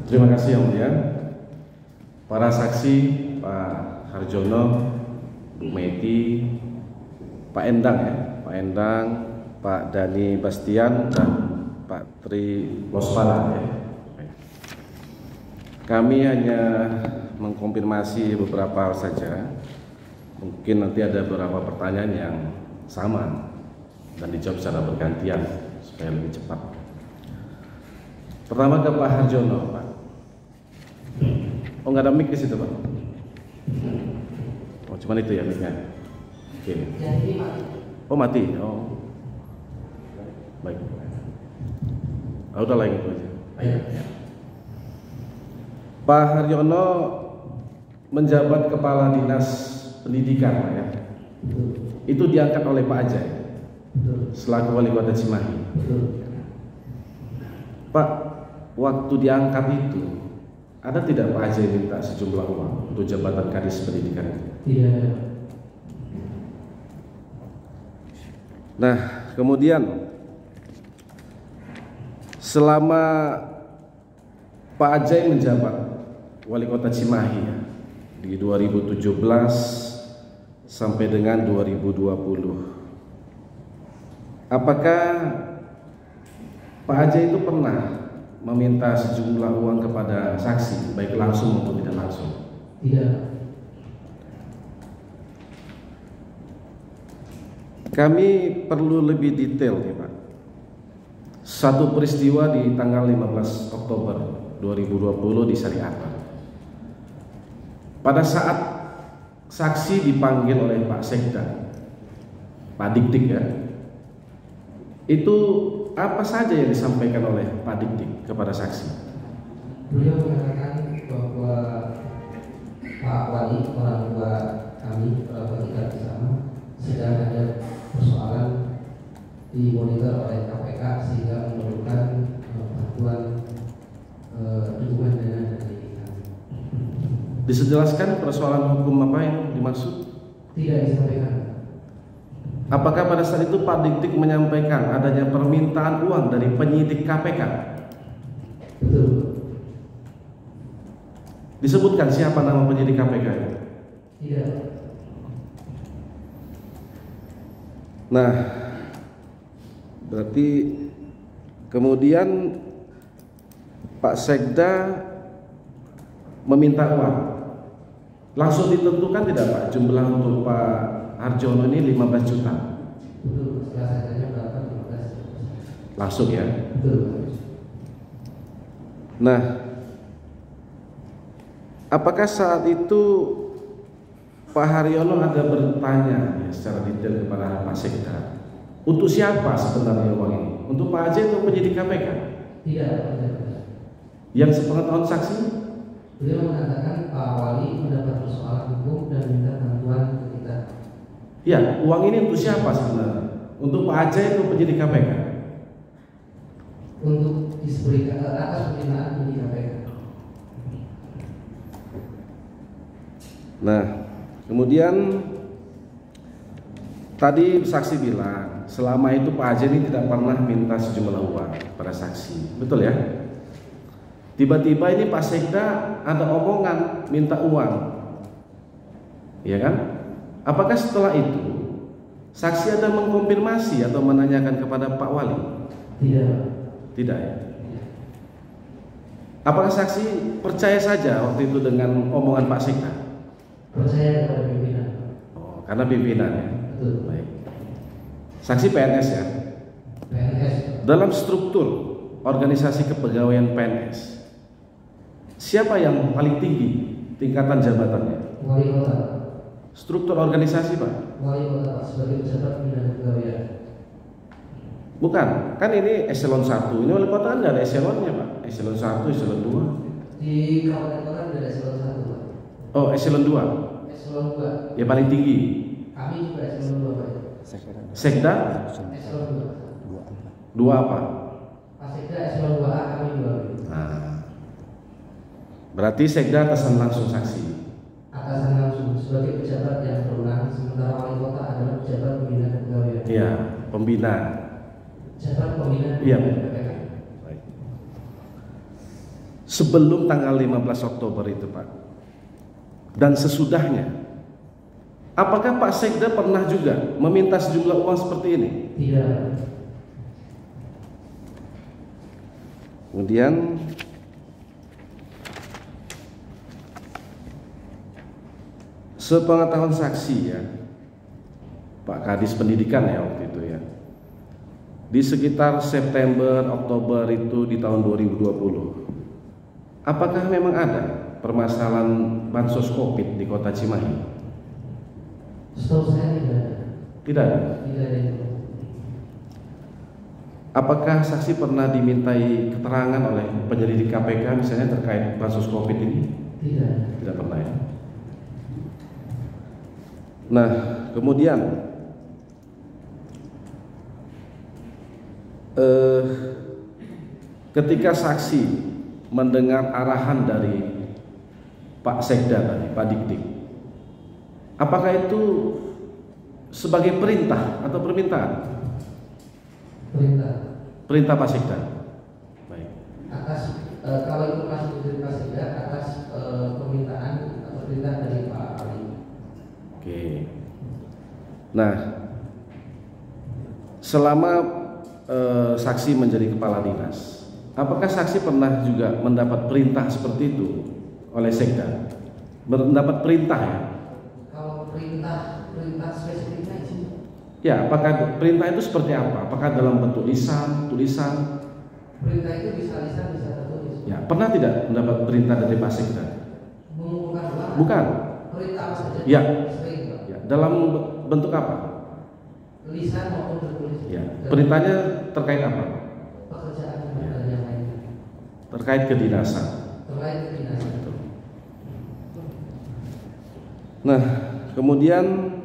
Terima kasih Yang Mulia. Para saksi Pak Harjono, Bu Meti, Pak Endang ya, Pak Endang, Pak Dani Bastian dan Pak Tri Lospala ya. Kami hanya mengkonfirmasi beberapa hal saja. Mungkin nanti ada beberapa pertanyaan yang sama dan dijawab secara bergantian supaya lebih cepat. Pertama ke Pak Harjono, Pak. Oh, nggak ada mic di situ, Pak. Oh, cuman itu ya mic-nya. Oke. Oh, mati. Oh, baik. Oh, udah lain itu aja. Ayo. Ya. Pak Harjono menjabat Kepala Dinas Pendidikan, Pak ya. Itu diangkat oleh Pak Ajay selaku Wali Kota Cimahi. Pak, waktu diangkat itu ada tidak Pak Ajay minta sejumlah uang untuk jabatan Kadis Pendidikan itu? Tidak. Nah, kemudian selama Pak Ajay menjabat Wali Kota Cimahi ya, di 2017 sampai dengan 2020, apakah Pak Ajay itu pernah meminta sejumlah uang kepada saksi, baik langsung maupun tidak langsung? Tidak. Kami perlu lebih detail nih Pak. Satu peristiwa di tanggal 15 Oktober 2020 di Syariah. Pada saat saksi dipanggil oleh Pak Sekda, Pak Dik-Dik ya, itu apa saja yang disampaikan oleh Pak Dik-Dik kepada saksi? Beliau mengatakan bahwa Pak Wali, orang tua kami, orang tua kita bersama, sedang ada persoalan dimonitor oleh KPK sehingga memerlukan bantuan dukungan dana dari kami. Dijelaskan persoalan hukum apa yang dimaksud? Tidak disampaikan. Apakah pada saat itu Pak Dik-Dik menyampaikan adanya permintaan uang dari penyidik KPK? Betul. Disebutkan siapa nama penyidik KPK? Tidak. Nah, berarti kemudian Pak Sekda meminta uang. Langsung ditentukan tidak Pak jumlah untuk Pak Harjono ini 15 juta? Betul. Setelah saya tanya berapa? 15. Langsung ya? Betul. Nah, apakah saat itu Pak Harjono ada bertanya ya, secara detail kepada Pak Sekda, untuk siapa sebenarnya uang ini? Untuk Pak Ajay atau penyidik KPK? Tidak. Yang sepengetahuan saksi? Beliau mengatakan Pak Wali mendapat persoalan hukum dan minta bantuan ke kita. Ya, uang ini untuk siapa sebenarnya? Untuk Pak Ajay atau penyidik KPK? Untuk diberikan atas permintaan penyidik KPK. Nah, kemudian tadi saksi bilang selama itu Pak Ajay ini tidak pernah minta sejumlah uang pada saksi, betul ya? Tiba-tiba ini Pak Sekda ada omongan minta uang, ya kan? Apakah setelah itu saksi ada mengkonfirmasi atau menanyakan kepada Pak Wali? Tidak. Tidak ya? Apakah saksi percaya saja waktu itu dengan omongan Pak Sekda? Percaya kepada pimpinan. Oh, karena pimpinan ya. Betul. Baik. Saksi PNS ya. PNS. Dalam struktur organisasi kepegawaian PNS, siapa yang paling tinggi tingkatan jabatannya? Wali kota. Struktur organisasi Pak? Wali kota Pak sebagai pejabat pembinaan kepegawaian. Bukan, kan ini eselon 1. Ini wali kota kan nggak ada eselonnya Pak. Eselon 1, eselon 2. Di kabupaten kota ada eselon 1 Pak. Oh, eselon 2. Eselon 2. Ya paling tinggi. Kami juga eselon 2 Pak. Sekda? Eselon 2. 2 apa? Pak Sekda eselon 2A, kami 2B. Nah, berarti Sekda atasan langsung saksi. Atasan langsung sebagai pejabat yang berwenang, sementara wali kota adalah pejabat pembina kepegawaian. Iya, pembina. Pejabat pembina Iya. KPK. Baik. sebelum tanggal 15 Oktober itu Pak, dan sesudahnya, apakah Pak Sekda pernah juga meminta sejumlah uang seperti ini? Tidak. Kemudian sepengetahuan saksi ya, Pak Kadis Pendidikan ya waktu itu ya, di sekitar September Oktober itu di tahun 2020, apakah memang ada permasalahan bansos COVID di Kota Cimahi? Setahu saya tidak ada. Tidak ada. Tidak ada itu. Apakah saksi pernah dimintai keterangan oleh penyelidik KPK misalnya terkait bansos COVID ini? Tidak. Tidak pernah ya. Nah, kemudian ketika saksi mendengar arahan dari Pak Sekda tadi, Pak Dikdik, apakah itu sebagai perintah atau permintaan? Perintah. Perintah Pak Sekda. Baik. Atas kalau itu masuk dari Pak Sekda atas permintaan atau perintah dari Pak Ali. Oke. Nah, selama saksi menjadi kepala dinas, apakah saksi pernah juga mendapat perintah seperti itu oleh Sekda? Mendapat perintah ya? Kalau perintah spesifiknya sih. Ya, apakah perintah itu seperti apa? Apakah dalam bentuk lisan, tulisan? Perintah itu bisa lisan, bisa tertulis. Ya, pernah tidak mendapat perintah dari Pak Sekda? Mengumpulkan uang. Bukan. Perintah apa saja? Ya. Sering, Pak. Ya, dalam bentuk apa? Lisan maupun tertulis. Ya, perintahnya terkait apa? Pekerjaan dan yang lainnya. Terkait kedinasan. Terkait kedinasan. Nah, kemudian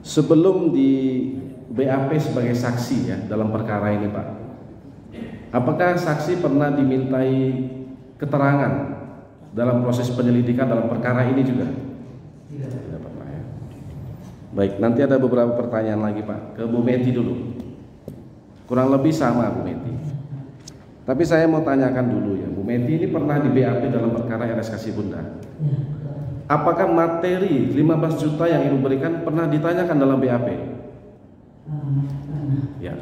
sebelum di BAP sebagai saksi ya dalam perkara ini Pak, apakah saksi pernah dimintai keterangan dalam proses penyelidikan dalam perkara ini juga? Tidak. Tidak pernah ya. Baik, nanti ada beberapa pertanyaan lagi Pak ke Bu Meti dulu. Kurang lebih sama Bu Meti. Tapi saya mau tanyakan dulu ya, Bu Meti ini pernah di BAP dalam perkara RS Kasih Bunda. Apakah materi 15 juta yang Ibu berikan pernah ditanyakan dalam BAP? Ya.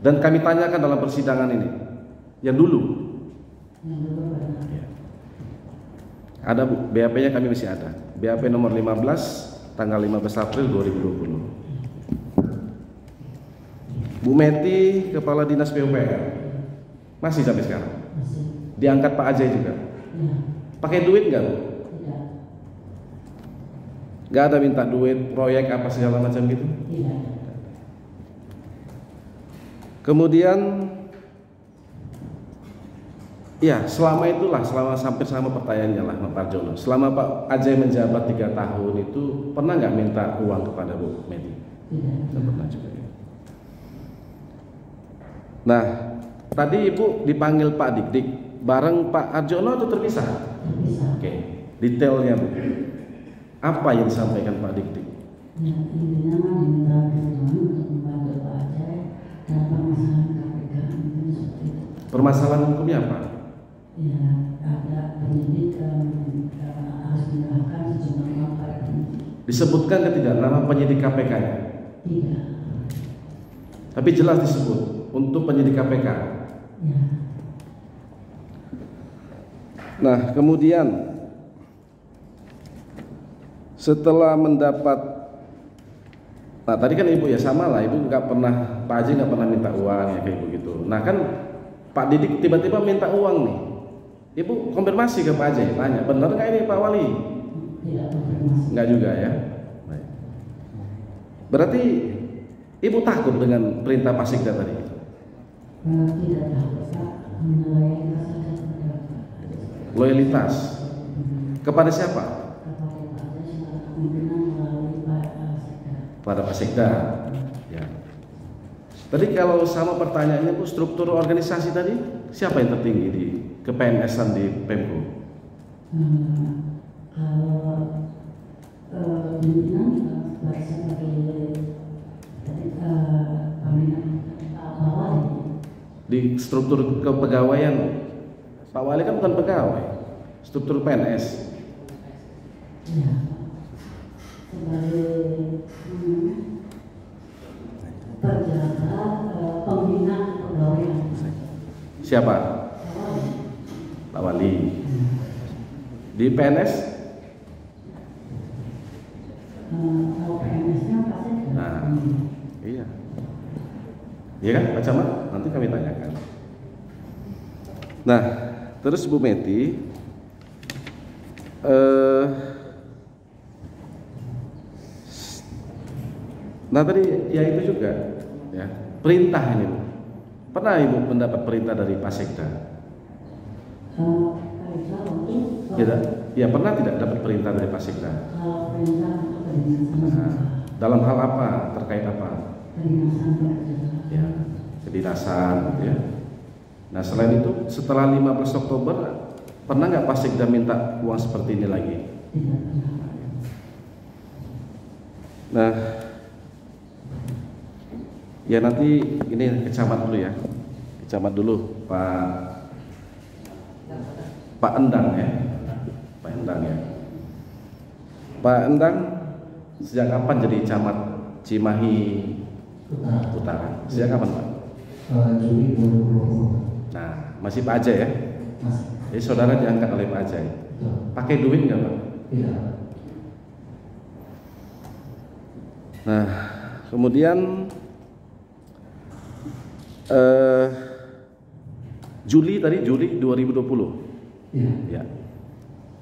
Dan kami tanyakan dalam persidangan ini. Yang dulu. Ya. Ada Bu, BAP-nya kami masih ada. BAP nomor 15 tanggal 15 April 2020. Bu Meti, Kepala Dinas PUPR. Masih sampai sekarang? Masih. Diangkat Pak Ajay juga? Ya. Pakai duit nggak Bu? Tidak. Nggak ada minta duit, proyek apa segala macam gitu? Tidak. Kemudian ya selama itulah, selama hampir sama pertanyaannya lah Pak Parjono. Selama Pak Ajay menjabat 3 tahun itu pernah nggak minta uang kepada Bu Meti? Tidak. Tidak pernah juga ya. Nah, tadi Ibu dipanggil Pak Dikdik bareng Pak Arjono atau terpisah? Terpisah. Oke, detailnya Bu. Apa yang disampaikan Pak Dikdik? Ya, intinya meminta bantuan untuk membantu Pak Ajay dalam permasalahan KPK itu seperti itu. Permasalahan hukumnya apa? Ya, ada penyidik harus menyerahkan sejumlah uang pada penyidik. Disebutkan tidak nama penyidik KPK-nya? Tidak. Tapi jelas disebut untuk penyidik KPK. Ya. Nah, kemudian setelah mendapat, nah tadi kan Ibu ya sama lah, Ibu nggak pernah, Pak Ajay nggak pernah minta uang ya kayak begitu. Nah kan Pak Didik tiba-tiba minta uang nih, Ibu konfirmasi ke Pak Ajay, tanya benar nggak ini Pak Wali? Tidak konfirmasi. Nggak juga ya. Baik. Berarti Ibu takut dengan perintah Pak Sekda tadi? Tidak takut Pak, melayani saja kepada Pak. Loyalitas kepada siapa? Kepada Pak Ajay secara kemungkinan melalui Pak Sekda. Pada Pak Sekda. Ya. Tadi kalau sama pertanyaannya Bu, struktur organisasi tadi siapa yang tertinggi di ke-PNS-an di Pemko? Kalau pimpinan sebagai tadi di struktur kepegawaian. Pak Wali kan bukan pegawai, struktur PNS. Ya, sebagai penjaga pembina kepegawaian. Siapa? Pak Wali. Di PNS? Kalau PNS-nya pasti. Nah, iya. Iya kan Pak Camat? Nanti kami tanyakan. Nah, terus Bu Meti, nah tadi ya itu juga, ya perintah ini. Pernah Ibu mendapat perintah dari Pak Sekda? Tidak. Ya pernah tidak dapat perintah dari Pak Sekda? Kalau perintah untuk kedinasan. Nah, dalam hal apa? Terkait apa? Kedinasan kerja. Ya, kedinasan, gitu ya. Nah selain itu, setelah 15 Oktober, pernah nggak Pak Sekda minta uang seperti ini lagi? Tidak pernah. Nah, ya nanti ini ke camat dulu ya, ke camat dulu Pak Endang ya, Pak Endang ya. Pak Endang sejak kapan jadi camat Cimahi Utara? Sejak kapan Pak? Juli 2020. Nah, masih Pak Ajay ya? Masih. Jadi saudara diangkat oleh Pak Ajay. Pakai duit nggak Pak? Tidak. Nah, kemudian Juli 2020. Iya. Ya.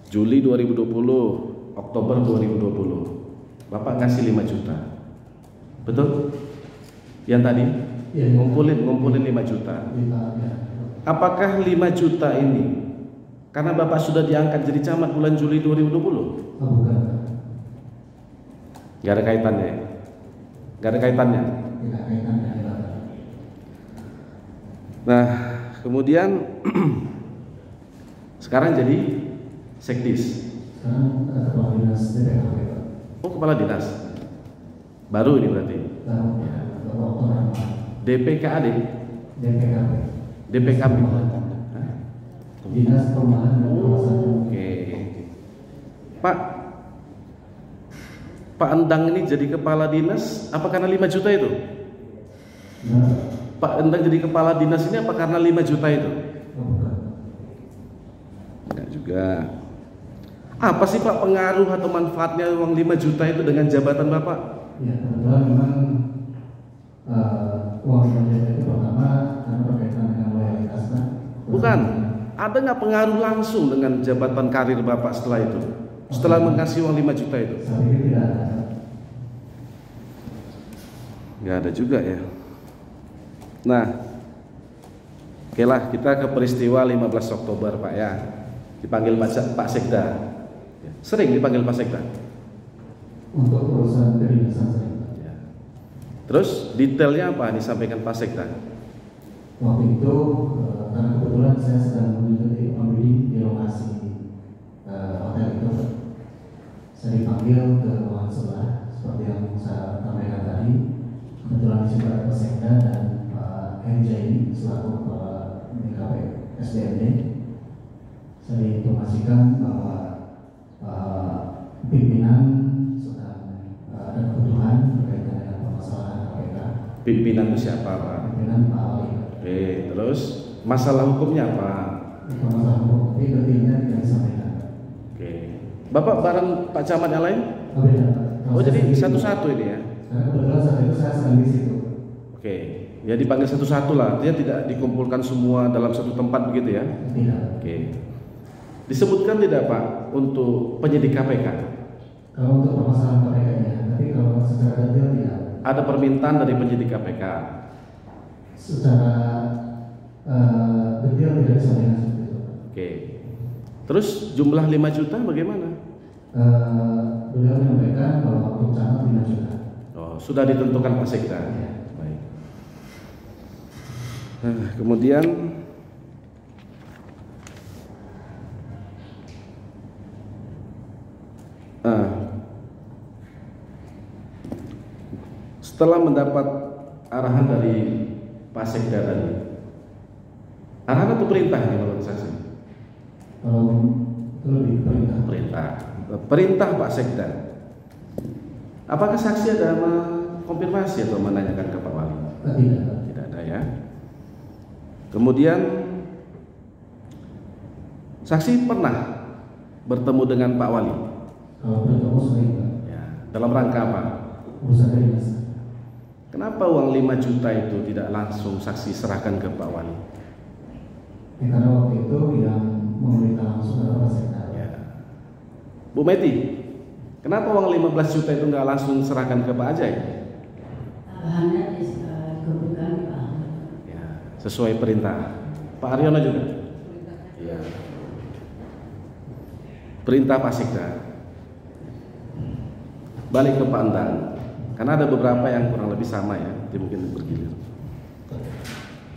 Juli 2020, Oktober 2020. Bapak ngasih 5 juta. Betul? Yang tadi Iya. ngumpulin 5 juta. Iya. Apakah 5 juta ini karena Bapak sudah diangkat jadi camat bulan Juli 2020? Oh, bukan. Gak ada kaitannya ya? Gak ada kaitannya. Tidak kaitannya. Nah, kemudian sekarang jadi sekdis. Sekarang kepala dinas DPKP. Oh, kepala dinas. Baru ini berarti. DPKAD, DPKP. DPKP. Dinas Perumahan dan Kawasan. Oke. Pak Endang ini jadi kepala dinas apa karena 5 juta itu? Nah, Pak Endang jadi kepala dinas ini apa karena 5 juta itu? bukan. Enggak juga. Apa sih Pak pengaruh atau manfaatnya uang 5 juta itu dengan jabatan Bapak? Ya, kebetulan memang uang jajan itu pertama karena berkaitan dengan loyalitas kan. Bukan. Ada nggak pengaruh langsung dengan jabatan karir Bapak setelah itu? Setelah mengasih uang 5 juta itu? Saya pikir tidak ada. Nggak ada juga ya. Nah, oke lah kita ke peristiwa 15 Oktober Pak ya. Dipanggil Pak Sekda. Sering dipanggil Pak Sekda. Untuk urusan kedinasan saya. Ya. Terus detailnya apa disampaikan Pak Sekda? Waktu itu karena kebetulan saya sedang mengikuti pembimbing di lokasi hotel itu, saya dipanggil ke ruangan sebelah seperti yang saya sampaikan tadi. Kebetulan di situ ada Pak Sekda dan Pak Henjai selaku kepala DKP SDMD. Saya diinformasikan bahwa pimpinan sedang ada kebutuhan berkaitan dengan permasalahan KPK. Pimpinan itu siapa Pak? Pimpinan Pak Wali. Oke, terus masalah hukumnya apa? Masalah hukum, tapi detailnya tidak disampaikan. Oke. Bapak bareng Pak Camat yang lain? Oh, beda, Pak. Oh jadi satu-satu ini ya? Karena kebetulan saat itu saya sedang di situ. Oke, ya dipanggil satu-satu lah. Dia tidak dikumpulkan semua dalam satu tempat begitu ya? Tidak. Oke. Disebutkan tidak Pak untuk penyidik KPK? Kalau untuk permasalahan KPK ya, tapi kalau secara detail tidak. Ada permintaan dari penyidik KPK? Secara detail tidak disampaikan seperti itu. Oke. Terus jumlah 5 juta bagaimana? Beliau menyampaikan bahwa untuk camat 5 juta. Oh, sudah ditentukan Pak Sekda. Ya. Baik. Kemudian setelah mendapat arahan dari Pak Sekda tadi, Arahan atau perintah ini menurut saksi? Kalau itu lebih perintah. Perintah Pak Sekda. Apakah saksi ada mengkonfirmasi atau menanyakan ke Pak Wali? Tidak. Tidak ada ya. Kemudian saksi pernah bertemu dengan Pak Wali? Kalau bertemu sering, Pak. Ya. Dalam rangka apa? Urusan dari masa. Kenapa uang 5 juta itu tidak langsung saksi serahkan ke Pak Wali? Ya, karena waktu itu yang meminta langsung adalah Pak Sekda. Ya. Bu Meti, kenapa uang 15 juta itu nggak langsung serahkan ke Pak Ajai? Hanya dikumpulkan Pak. Ya, sesuai perintah. Pak Aryono juga? Ya. Perintah Pak Sekda. Balik ke Pak Endang. Karena ada beberapa yang kurang lebih sama ya, jadi mungkin bergilir.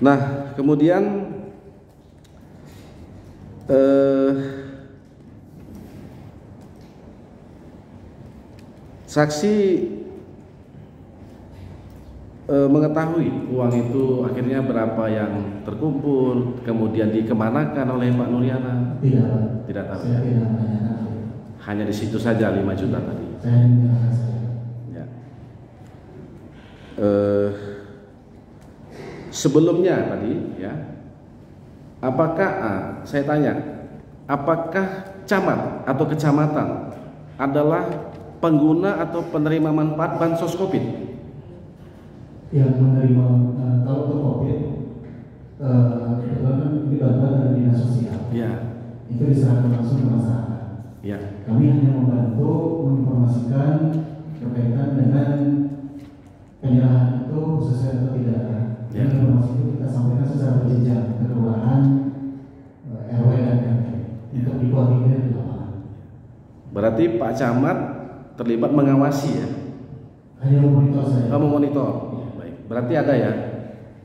Nah, kemudian saksi mengetahui uang itu akhirnya berapa yang terkumpul, kemudian dikemanakan oleh Pak Nuriana? Tidak tahu. Saya tidak menanyakan. Hanya di situ saja 5 juta tadi. Saya menyerahkan saya. Ya. Sebelumnya tadi ya, apakah saya tanya, apakah camat atau kecamatan adalah pengguna atau penerima manfaat bansos COVID? Yang menerima kalau untuk COVID, kebetulan ini bantuan dari dinas sosial. Ya. Itu diserahkan langsung ke masyarakat. Ya. Kami hanya membantu menginformasikan berkaitan dengan penyerahan itu sesuai atau tidak. Ya. Informasi itu kita sampaikan secara berjenjang ke kelurahan, RW dan RT untuk dikoordinir di lapangan. Berarti Pak Camat terlibat mengawasi ya? Hanya memonitor saja. Memonitor. Baik. Berarti ada ya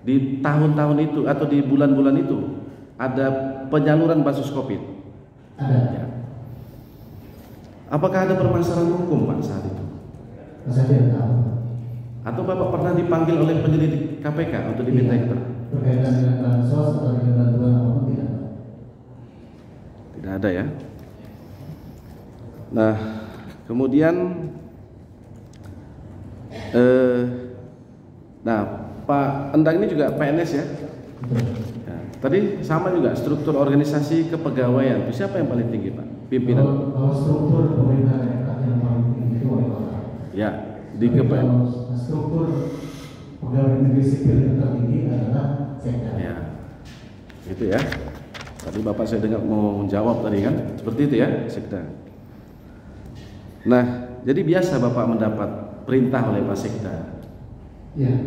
di tahun-tahun itu atau di bulan-bulan itu ada penyaluran bansos COVID? Ada. Ya. Apakah ada permasalahan hukum Pak saat itu? Saya tidak tahu. Atau Bapak pernah dipanggil oleh penyelidik KPK untuk diminta keterangan? Berkaitan dengan bansos atau dengan bantuan apapun tidak. Tidak ada ya. Nah, kemudian nah Pak Endang ini juga PNS ya? Ya. Tadi sama juga struktur organisasi kepegawaian. Itu siapa yang paling tinggi Pak? Pimpinan? Kalau struktur pemerintah daerah yang paling tinggi itu wali kota. Ya, di Kalau struktur pegawai negeri sipil yang tertinggi adalah Sekda. Ya, gitu ya. Tadi Bapak saya dengar mau menjawab tadi kan, seperti itu ya, Sekda. Nah, jadi biasa Bapak mendapat perintah oleh Pak Sekda. Iya.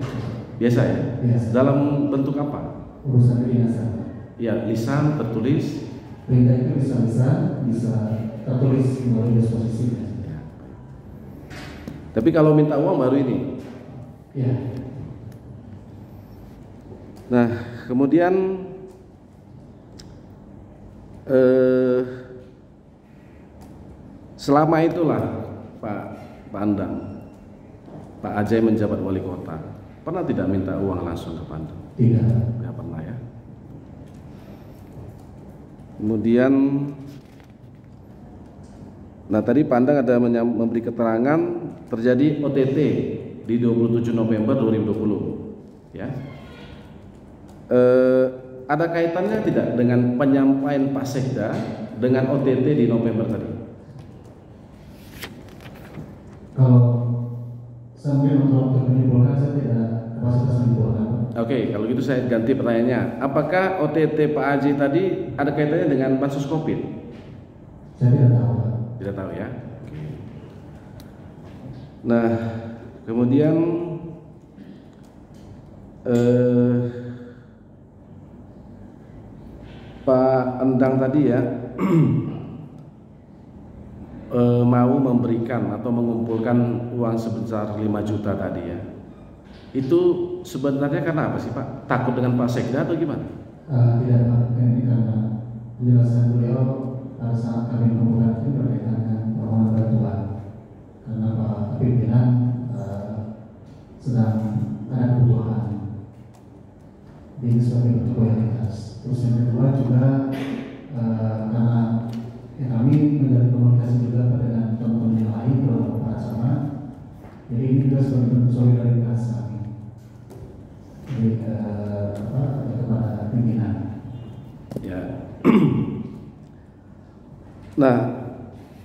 Biasa ya? Biasa. Dalam bentuk apa? Urusan kedinasan. Ya, lisan, tertulis. Perintah itu bisa lisan, bisa tertulis melalui disposisi. Ya. Tapi kalau minta uang baru ini. Iya. Nah, kemudian selama itulah Pak Pandang, Pak Ajai menjabat wali kota, pernah tidak minta uang langsung ke Pandang? Tidak. Tidak pernah ya. Kemudian, nah tadi Pandang ada memberi keterangan terjadi OTT di 27 November 2020, ya. Ada kaitannya tidak dengan penyampaian Pak Sekda dengan OTT di November tadi? Kalau sampai untuk menyimpulkan, saya tidak kapasitas menyimpulkan. Oke, kalau gitu saya ganti pertanyaannya. Apakah OTT Pak Haji tadi ada kaitannya dengan bansos COVID? Saya tidak tahu, Pak. Tidak tahu ya. Nah, kemudian Pak Endang tadi ya mau memberikan atau mengumpulkan uang sebesar 5 juta tadi ya. Itu sebenarnya karena apa sih Pak? Takut dengan Pak Sekda atau gimana? Tidak, Pak. Ini karena penjelasan beliau pada saat kami mengumpulkan itu berkaitan dengan permohonan bantuan. Karena Pak pimpinan sedang ada kebutuhan ini sebagai bentuk loyalitas. Terus yang Nah,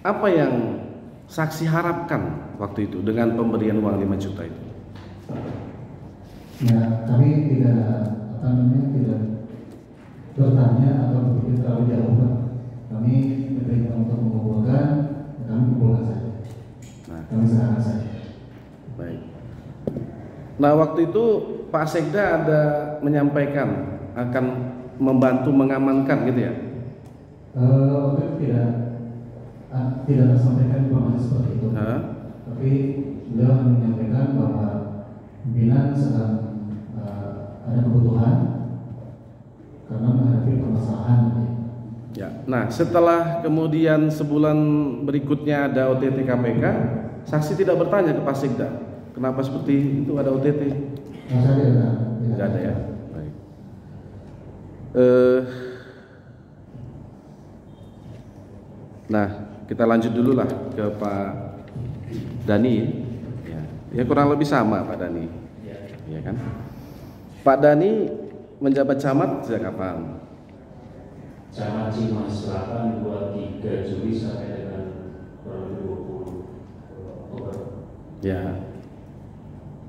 apa yang saksi harapkan waktu itu dengan pemberian uang 5 juta itu? Ya, kami tidak tidak bertanya atau berpikir terlalu jauh, Pak. Kami diperintah untuk mengumpulkan, kami kumpulkan saja. Kami serahkan saja. Baik. Nah, waktu itu Pak Sekda ada menyampaikan akan membantu mengamankan gitu ya? Waktu itu tidak tersampaikan informasi seperti itu. Tapi beliau menyampaikan bahwa pimpinan sedang ada kebutuhan karena menghadapi permasalahan. Ya. Nah, setelah kemudian sebulan berikutnya ada OTT KPK, saksi tidak bertanya ke Pak Sekda, kenapa seperti itu ada OTT? Tidak ada ya. Baik. Nah, kita lanjut dulu lah ke Pak Dani. Ya kurang lebih sama Pak Dani. Ya kan? Pak Dani menjabat camat sejak kapan? Camat Cimahi Selatan 23 Juli sampai dengan 2020 Oktober. Ya.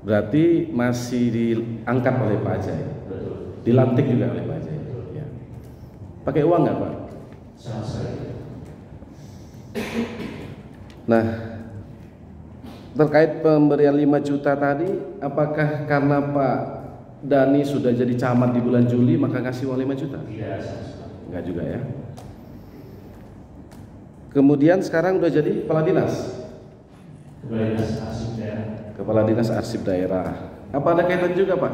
Berarti masih diangkat oleh Pak Ajay. Betul. Dilantik juga oleh Pak Ajay. Ya. Pakai uang nggak Pak? Sama sekali. Nah, terkait pemberian 5 juta tadi, apakah karena Pak Dani sudah jadi camat di bulan Juli maka kasih uang 5 juta? Tidak, sama sekali. Enggak juga ya. Kemudian sekarang udah jadi kepala dinas. Kepala dinas arsip daerah. Apa ada kaitan juga Pak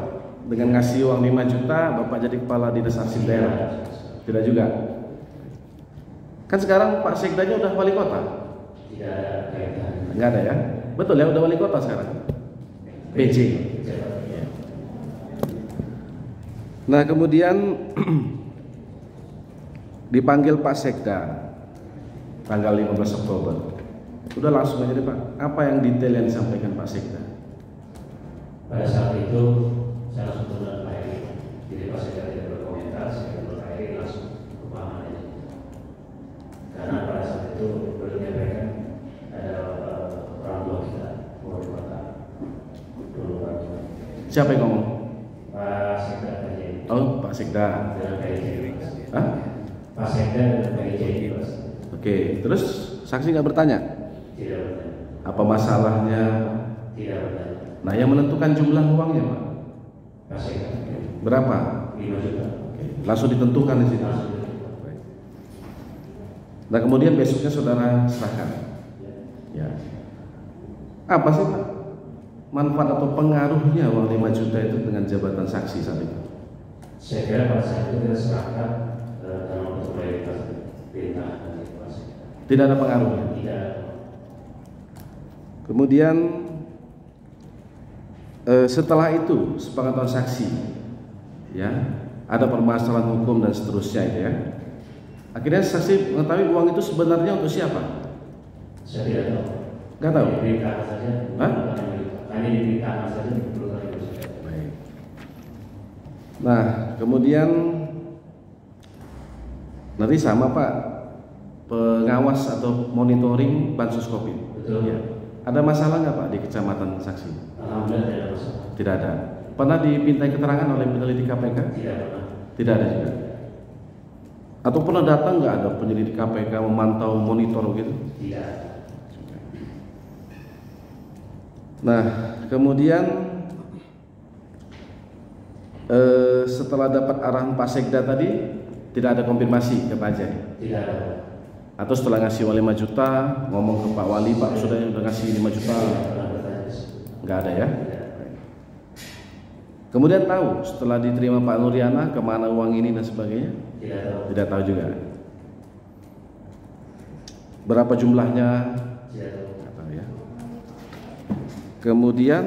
dengan ngasih uang 5 juta Bapak jadi kepala dinas arsip daerah? Tidak juga. Kan sekarang Pak Sekdanya udah wali kota. Tidak ada kaitan. Enggak ada ya? Betul ya, udah wali kota sekarang. PJ. Nah, kemudian dipanggil Pak Sekda tanggal 15 Oktober. Udah langsung aja deh Pak. Apa yang detail yang disampaikan Pak Sekda? Pada saat itu saya langsung turun Pak Heri. Jadi Pak Sekda tidak berkomentar, saya turun Pak Heri langsung ke pahaman aja. Karena pada saat itu belum menyampaikan ada orang tua kita wali kota dulu Pak. Siapa yang ngomong? Pak Sekda aja. Oh, Pak Sekda. Dengan PJ. Hah? Pak Sekda dengan PJ. Oke, terus saksi nggak bertanya? Tidak bertanya. Apa masalahnya? Tidak bertanya. Nah, yang menentukan jumlah uangnya Pak? Pak Sekda. Berapa? 5 juta. Oke, langsung ditentukan di situ. Nah, kemudian besoknya saudara serahkan. Ya. Apa sih Pak manfaat atau pengaruhnya uang 5 juta itu dengan jabatan saksi saat itu? Saya kira pada saat itu kita serahkan dalam bentuk perintah dari Pak Sekda. Tidak ada pengaruhnya. Tidak. Kemudian setelah itu sepengetahuan saksi, ya ada permasalahan hukum dan seterusnya itu ya. Akhirnya saksi mengetahui uang itu sebenarnya untuk siapa? Saya tidak tahu. Nggak tahu. Diberitakan saja. Hah? Hanya diberitakan saja. Baik. Nah, kemudian nanti sama Pak pengawas atau monitoring bansos Covid. Betul. Ya. Ada masalah nggak Pak di kecamatan saksi? Alhamdulillah tidak ada masalah. Tidak ada. Pernah dimintai keterangan oleh peneliti KPK? Tidak pernah. Tidak ada juga. Atau pernah datang nggak ada penyelidik KPK memantau monitor gitu? Tidak. Nah, kemudian setelah dapat arahan Pak Sekda tadi, tidak ada konfirmasi ke Pak Ajay? Tidak ada. Atau setelah ngasih uang 5 juta, ngomong ke Pak Wali, Pak sudah ngasih 5 juta? Nggak ada ya? Kemudian tahu setelah diterima Pak Nuriana kemana uang ini dan sebagainya? Tidak tahu. Tidak tahu juga. Berapa jumlahnya? Tidak tahu. Tidak tahu ya. Kemudian,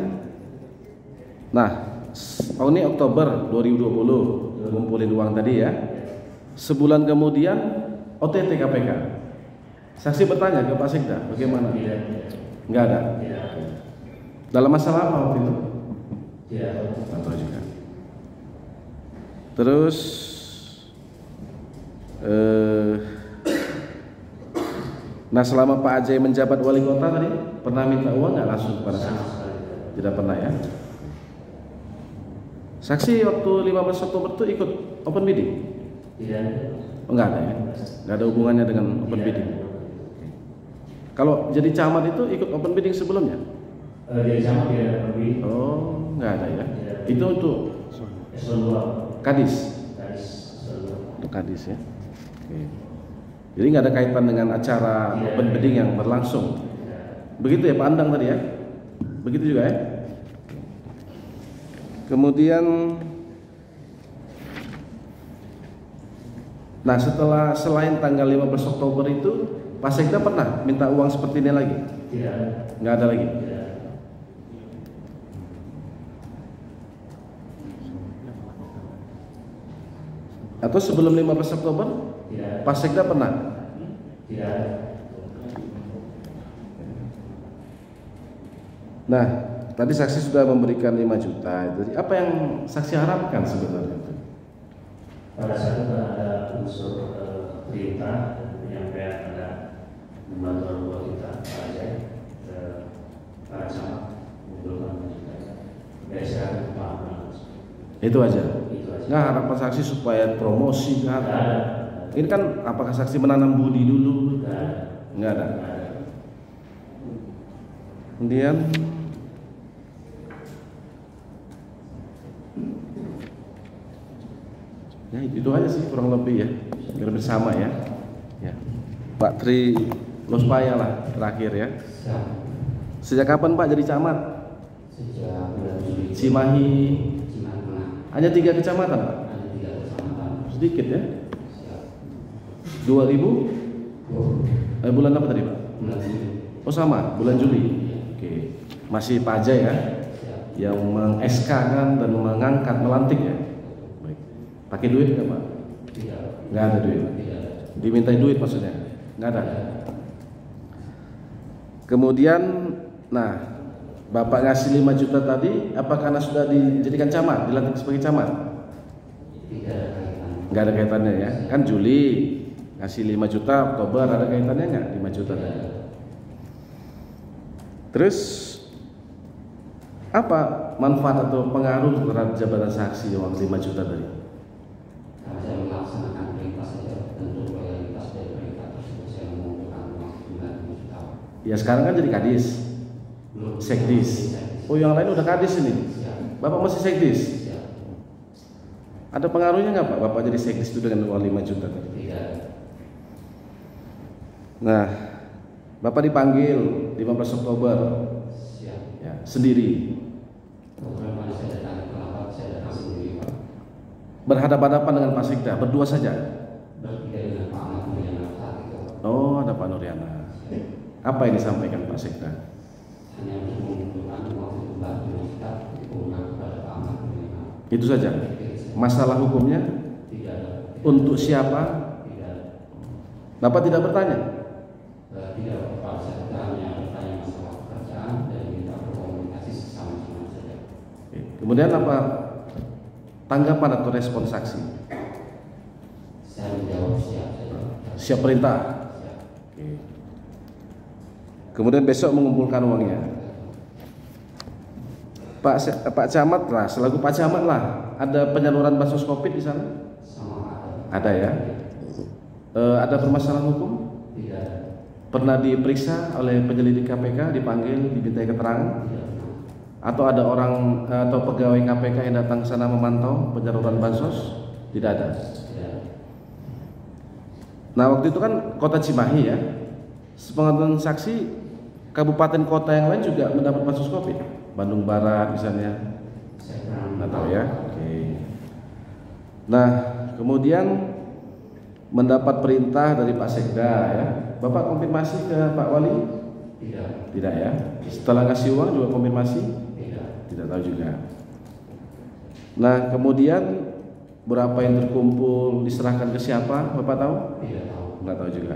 nah, tahun ini Oktober 2020 ngumpulin uang tadi ya. Sebulan kemudian OTT KPK. Saksi bertanya ke Pak Sekda, bagaimana? Tidak. Nggak ada. Tidak. Dalam masalah apa waktu itu? Tidak tahu. Nggak tahu juga. Terus Nah, selama Pak Ajay menjabat wali kota tadi pernah minta uang nggak langsung kepada Sama saksi? sekali Tidak pernah ya. Saksi waktu 15 Oktober itu ikut open bidding? tidak ada. Oh, nggak ada ya? Nggak ada hubungannya dengan open Tidak bidding. ada. Kalau jadi camat itu ikut open bidding sebelumnya? Jadi sama tidak ada lebih. Oh, nggak ada ya? Tidak. Itu untuk Eselon 2 kadis, gadis eselon 2. untuk kadis ya. Oke. Jadi nggak ada kaitan dengan acara Tidak. open bidding yang berlangsung. Tidak. Begitu ya Pak Andang tadi ya? Begitu juga ya? Kemudian, nah setelah selain tanggal 15 Oktober itu, Pak Sekda pernah minta uang seperti ini lagi? Tidak ada. Nggak ada lagi? Tidak ada. Atau sebelum 15 Oktober, Tidak ada. Pak Sekda pernah? Tidak ada. Nah, tadi saksi sudah memberikan 5 juta. Jadi apa yang saksi harapkan sebenarnya? Pada saat itu ada unsur perintah dan penyampaian ada membantu buat kita Pak Ajay para camat mengumpulkan juta. Dari saya paham Itu aja. itu aja. Nggak harapan saksi supaya promosi nggak Tidak ada. ada. Ini kan apakah saksi menanam budi dulu? Tidak ada. Nggak ada. Tidak ada. Kemudian ya itu aja sih kurang lebih ya, biar bersama ya. Ya. Pak Tri Lospaya lah terakhir ya. Siap. Sejak kapan Pak jadi camat? Sejak bulan Juli Cimahi Cimahi Tengah hanya 3 kecamatan Pak? ada 3 kecamatan. Sedikit ya. Siap. 2000 bulan apa tadi Pak? Bulan Juli. Oh sama, bulan Juli. Oke. Masih Pak Ajay ya Siap. yang meng-SK kan dan mengangkat, melantik ya. Baik. Pakai duit nggak Pak? Tidak. Nggak ada duit. Tidak ada. Dimintai duit maksudnya? Nggak ada. Kemudian, nah, Bapak ngasih 5 juta tadi, apa karena sudah dijadikan camat, dilantik sebagai camat? Tidak ada kaitan. Nggak ada kaitannya ya, kan Juli ngasih 5 juta, Oktober ada kaitannya nggak 5 juta tadi? Terus apa manfaat atau pengaruh terhadap jabatan saksi uang 5 juta tadi? Karena saya melaksanakan perintah saja, tentu loyalitas dari perintah tersebut saya mengumpulkan uang jumlah 5 juta. Ya sekarang kan jadi kadis, Belum. sekdis. Sekdis. Oh yang lain udah kadis ini, Siap. Bapak masih sekdis? Siap. Ada pengaruhnya nggak Pak? Bapak jadi sekdis itu dengan uang 5 juta tadi? Tidak. Nah, Bapak dipanggil 15 Oktober Siap. ya, sendiri. Beberapa saya datang ke lapor, saya datang sendiri Pak. Berhadapan-hadapan dengan Pak Sekda, berdua saja. Berbeda dengan Pak Ahmad Mulyana saat itu. Oh, ada Pak Nuriana. Apa yang disampaikan Pak Sekda? Hanya untuk mengumpulkan uang jumlah 5 juta dikumpulkan kepada Pak Ahmad Mulyana. Itu saja. Masalah hukumnya Tidak ada. untuk siapa? Tidak ada. Bapak tidak bertanya. Tidak Pak, saya hanya bertanya masalah pekerjaan dan minta berkomunikasi sesama-sama saja. Oke. Kemudian apa tanggapan atau respon saksi? Saya menjawab siap saja. Siap perintah. Siap. Oke. Kemudian besok mengumpulkan uangnya. Pak Camat lah, selaku Pak Camat lah, ada penyaluran bansos Covid di sana? Sama ada. Ada ya. Ada permasalahan hukum? Tidak ada. Pernah diperiksa oleh penyelidik KPK, dipanggil, dimintai keterangan? Tidak pernah. Atau ada orang atau pegawai KPK yang datang ke sana memantau penyaluran bansos? Tidak ada. Tidak ada. Nah waktu itu kan kota Cimahi ya, sepengetahuan saksi kabupaten kota yang lain juga mendapat bansos Covid, Bandung Barat misalnya, Saya kurang nggak tahu ya. Oke. Nah kemudian mendapat perintah dari Pak Sekda ya, Bapak konfirmasi ke Pak Wali? Tidak. Tidak ya. Setelah ngasih uang juga konfirmasi? Tidak. Tidak tahu juga. Nah kemudian berapa yang terkumpul diserahkan ke siapa? Bapak tahu? Tidak tahu. Nggak tahu juga.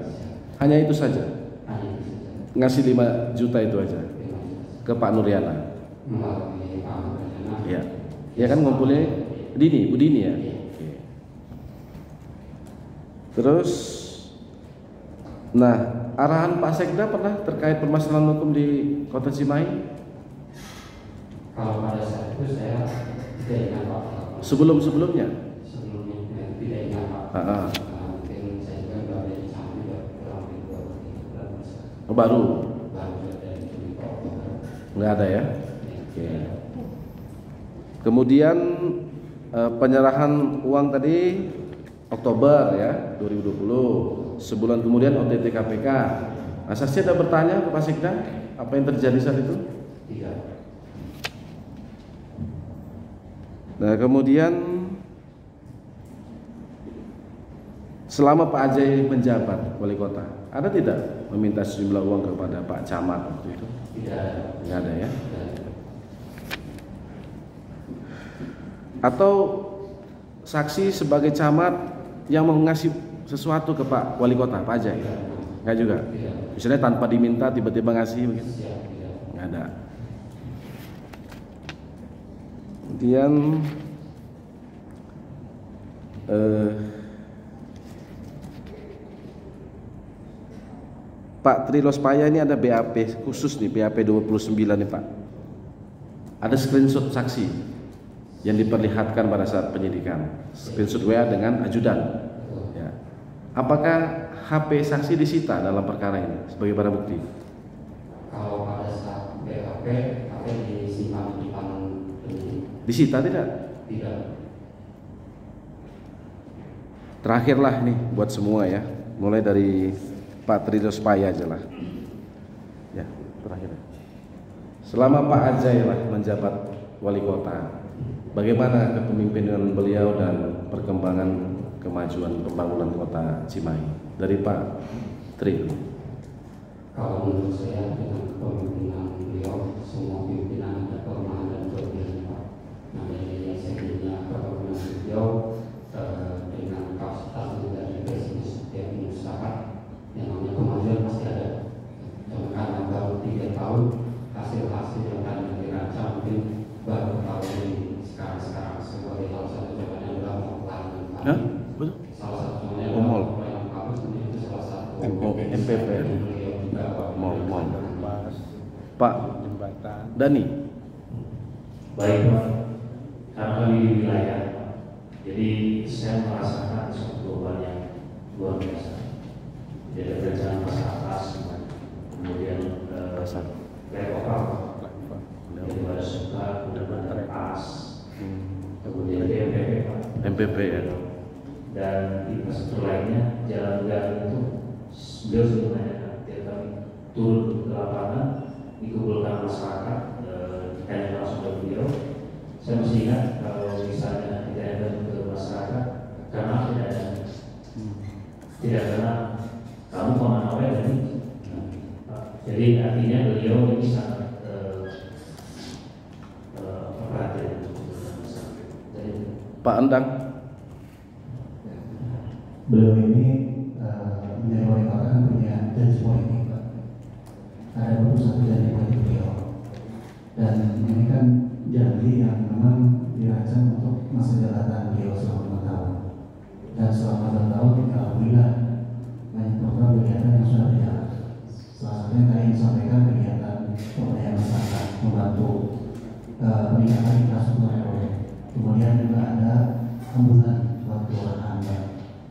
Hanya itu saja. Hanya itu saja. Ngasih 5 juta itu aja 5 juta. ke Pak Nuriana. Melalui Pak Ahmad Mulyana. Ya. Ya kan ngumpulnya Dini, Bu Dini ya. Oke. Terus nah, arahan Pak Sekda pernah terkait permasalahan hukum di Kota Cimahi? Kalau pada saat itu saya tidak ingat Pak. Sebelumnya? Sebelumnya tidak ingat Pak. Mungkin saya juga berada di sana juga kurang lebih 2 bulan. Oh, baru dari Juli ke Oktober. nggak ada ya? Oke. Kemudian penyerahan uang tadi Oktober ya 2020. Sebulan kemudian OTT KPK. Nah, saksi ada bertanya ke Pak Sekda apa yang terjadi saat itu? Tidak. Nah, kemudian selama Pak Ajai menjabat wali kota, ada tidak meminta sejumlah uang kepada Pak Camat waktu itu? Tidak. Nggak ada ya? Atau saksi sebagai camat yang mengasih sesuatu ke Pak wali kota, Pak Ajai? Nggak juga? Misalnya tanpa diminta tiba-tiba ngasih begitu? Nggak ada. Kemudian Pak Trilospaya ini ada BAP khusus nih, BAP 29 nih Pak. Ada screenshot saksi yang diperlihatkan pada saat penyidikan, screenshot WA dengan ajudan ya. Apakah HP saksi disita dalam perkara ini sebagai barang bukti? Kalau pada saat BAP, HP disimpan di depan penyidik. Disita tidak? Tidak. Terakhirlah nih buat semua ya, mulai dari Pak Trilospaya aja lah. Ya, terakhir. Selama Pak Ajai lah menjabat wali kota, bagaimana kepemimpinan beliau dan perkembangan kemajuan pembangunan kota Cimahi dari Pak Tri? Kalau menurut saya dengan kepemimpinan beliau, semua pimpinan ada kelemahan dan kelebihan Pak. Nah, dari sebelumnya kepemimpinan beliau dengan kapasitas dari pesimis setiap usaha, yang namanya kemajuan pasti ada. Cuma karena baru 3 tahun hasil-hasil yang tadi dirancang mungkin baru tahun ini sekarang sebagai salah satu jawaban yang adalah mau pelayanan kami. Betul. Salah satunya Mall. pelayanan kami itu salah satu MPP. beliau juga Mall. Pak Dani. Baik Pak, karena kami di wilayah, jadi saya merasakan suatu beban yang luar biasa. Jadi ada rencana masa atas, kemudian lekopal, jadi pada suka benar-benar pas, kemudian MPP Pak. MPP ya. Dan infrastruktur lainnya, jalan gang itu beliau sudah menanyakan, ketika kami turun ke lapangan, dikumpulkan masyarakat, ditanya langsung ke beliau. Saya masih ingat kalau misalnya ditanyakan ke masyarakat, karena tidak karena kamu kemana wae tadi. Jadi artinya beliau ini sangat perhatian untuk masyarakat. Pak Endang. Beliau ini menjadi wali kota kan punya janji politik Pak. Ada 21 janji politik beliau. Dan ini kan janji yang memang dirancang untuk masa jabatan beliau selama 5 tahun. Dan selama 2 tahun alhamdulillah banyak program kegiatan yang sudah berjalan. Salah satunya tadi yang disampaikan kegiatan pemberdayaan masyarakat membantu peningkatan infrastruktur RW. Kemudian juga ada ambulan buat kelurahan Pak.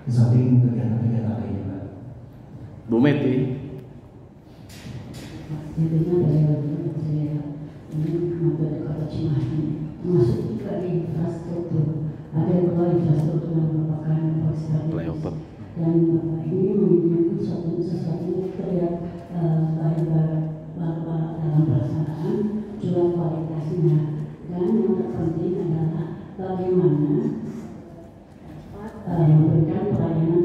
Di samping kegiatan-kegiatan lainnya Pak. Bu Meti. Jadinya dari saya ini kemajuan kota Cimahi termasuk juga di infrastruktur. Ada dua infrastruktur yang merupakan Flyover. dan ini menjadi sesuatu terlihat baik dalam pelaksanaan juga kualitasnya. Dan yang terpenting adalah bagaimana memberikan pelayanan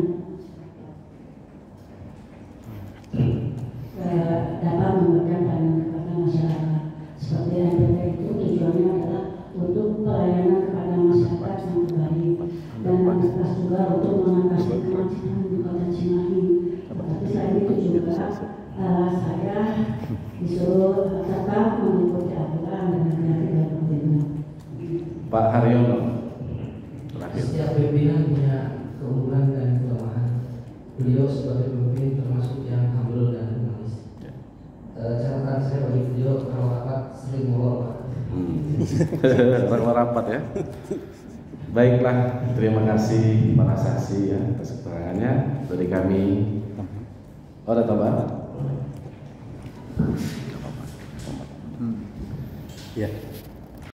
dapat memberikan pelayanan kepada masyarakat. Seperti MPP itu tujuannya adalah untuk pelayanan kepada masyarakat yang baik dan tugas juga untuk mengatasi kemacetan di kota Cimahi. Tapi selain itu juga saya disuruh tetap mengikuti aturan dan tidak berbeda. Pak Haryono. Terakhir. Setiap pimpinan punya keunggulan dan kelemahan. Beliau sebagai pemimpin termasuk yang humble dan Orang rapat ya. Baiklah, terima kasih para saksi ya atas keterangannya dari kami. Oh, ada tambahan? Ya.